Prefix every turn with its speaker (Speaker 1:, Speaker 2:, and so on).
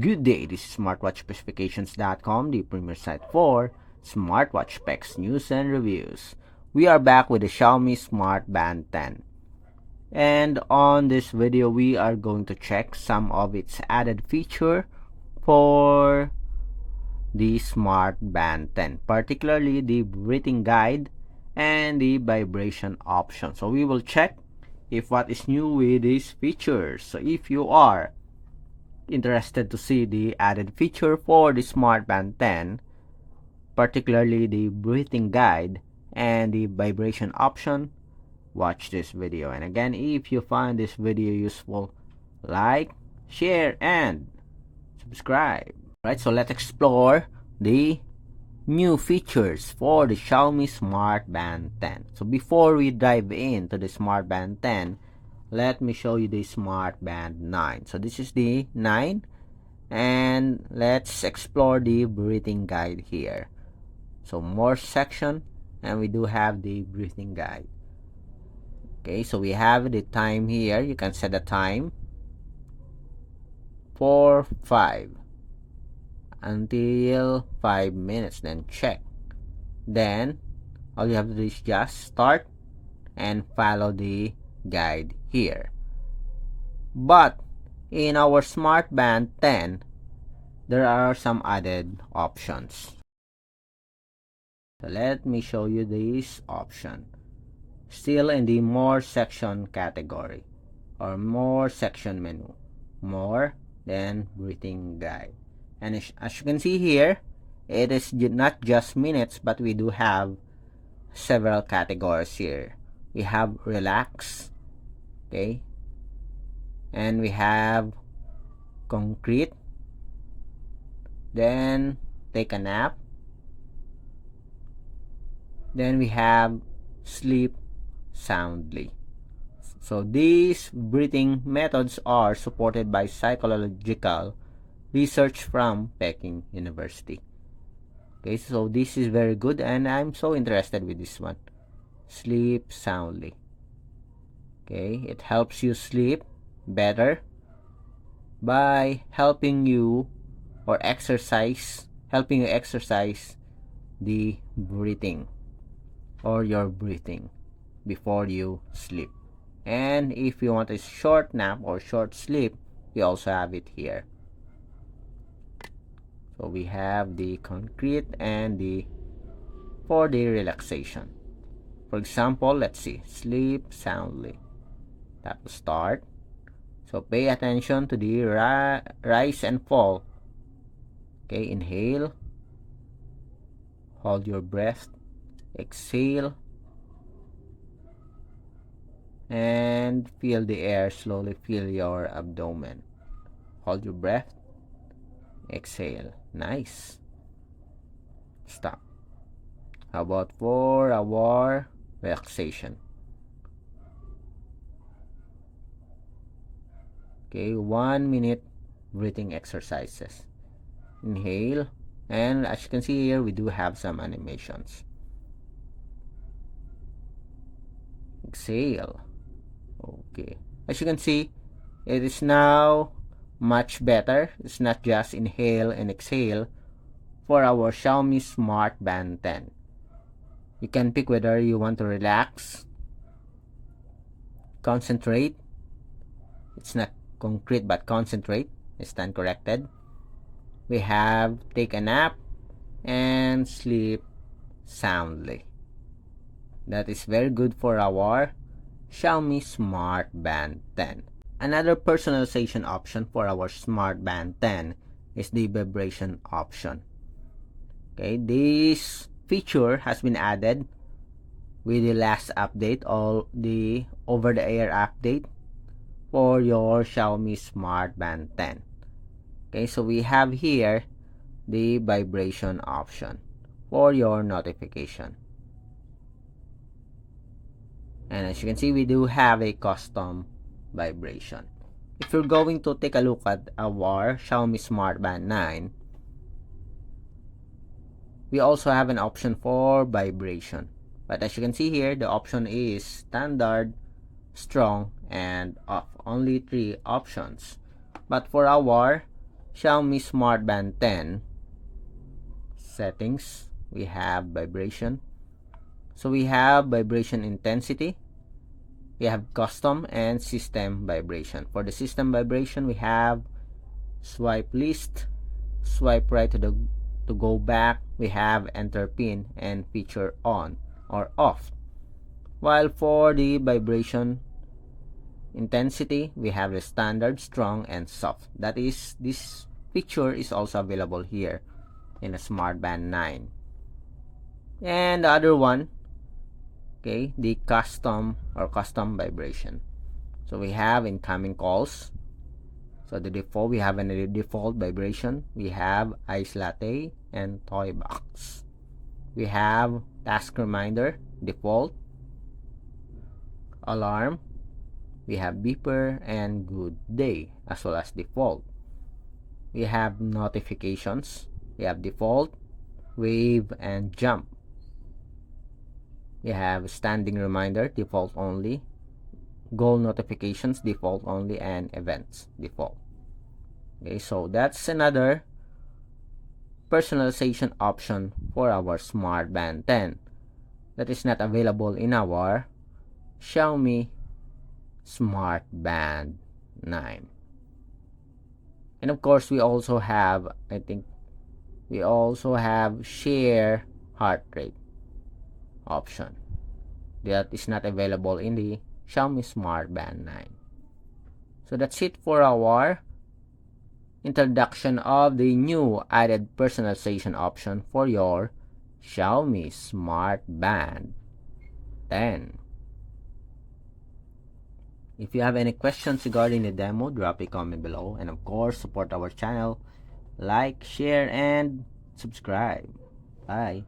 Speaker 1: Good day, this is smartwatchspecifications.com, the premier site for smartwatch specs, news, and reviews. We are back with the Xiaomi Smartband 10. And on this video, we are going to check some of its added feature for the Smartband 10, particularly the breathing guide and the vibration option. So we will check if what is new with these features. So if you are interested to see the added feature for the Smartband 10, particularly the breathing guide and the vibration option, watch this video. And again, if you find this video useful, like, share, and subscribe. Right, so let's explore the new features for the Xiaomi Smartband 10. So before we dive into the Smartband 10, let me show you the Smartband 9. So this is the 9, and let's explore the breathing guide here. So more section, and we do have the breathing guide. Okay, so we have the time here. You can set the time for 5 until 5 minutes, then check. Then all you have to do is just start and follow the guide here. But in our Smartband 10, there are some added options. So let me show you this option. Still in the more section category or more section menu. More, then breathing guide. And as you can see here, it is not just minutes, but we do have several categories here. We have relax, okay, and we have concrete, then take a nap, then we have sleep soundly. So these breathing methods are supported by psychological research from Peking University. Okay, so this is very good, and I'm so interested with this one. Sleep soundly. Okay, it helps you sleep better by helping you exercise the breathing or your breathing before you sleep. And if you want a short nap or short sleep, we also have it here. So we have the concrete and for the relaxation. For example, let's see, sleep soundly. Tap to start. So pay attention to the rise and fall. Okay, inhale, hold your breath, exhale, and feel the air slowly fill your abdomen. Hold your breath, exhale. Nice. Stop. How about 4-hour relaxation? Okay, 1 minute breathing exercises. Inhale, and as you can see here, we do have some animations. Exhale. Okay, as you can see, it is now much better. It's not just inhale and exhale for our Xiaomi Smartband 10. You can pick whether you want to relax, concentrate. It's not concrete but concentrate. Stand corrected. We have take a nap and sleep soundly. That is very good for our Xiaomi Smartband 10. Another personalization option for our Smartband 10 is the vibration option. Okay, this feature has been added with the last update, or the over-the-air update for your Xiaomi Smartband 10. Okay, so we have here the vibration option for your notification. And as you can see, we do have a custom vibration. If you're going to take a look at our Xiaomi Smartband 9, we also have an option for vibration. But as you can see here, the option is standard, strong, and off. Only 3 options. But for our Xiaomi Smartband 10 settings, we have vibration. So we have vibration intensity, we have custom and system vibration. For the system vibration, we have swipe list, swipe right to go back, we have enter pin and feature on or off. While for the vibration intensity, we have the standard, strong, and soft. That is, this feature is also available here in a Smartband 9. And the other one, okay, the custom vibration. So we have incoming calls. So the default, we have a default vibration. We have ice latte and toy box. We have task reminder, default, alarm, we have beeper and good day as well as default. We have notifications, we have default, wave, and jump. We have standing reminder, default only, goal notifications, default only, and events, default. Okay, so that's another personalization option for our Smartband 10 that is not available in our Xiaomi Smartband 9. And of course, we also have, we also have share heart rate option that is not available in the Xiaomi Smartband 9. So that's it for our introduction of the new added personalization option for your Xiaomi Smartband 10. If you have any questions regarding the demo, drop a comment below, and of course, support our channel, like, share, and subscribe. Bye.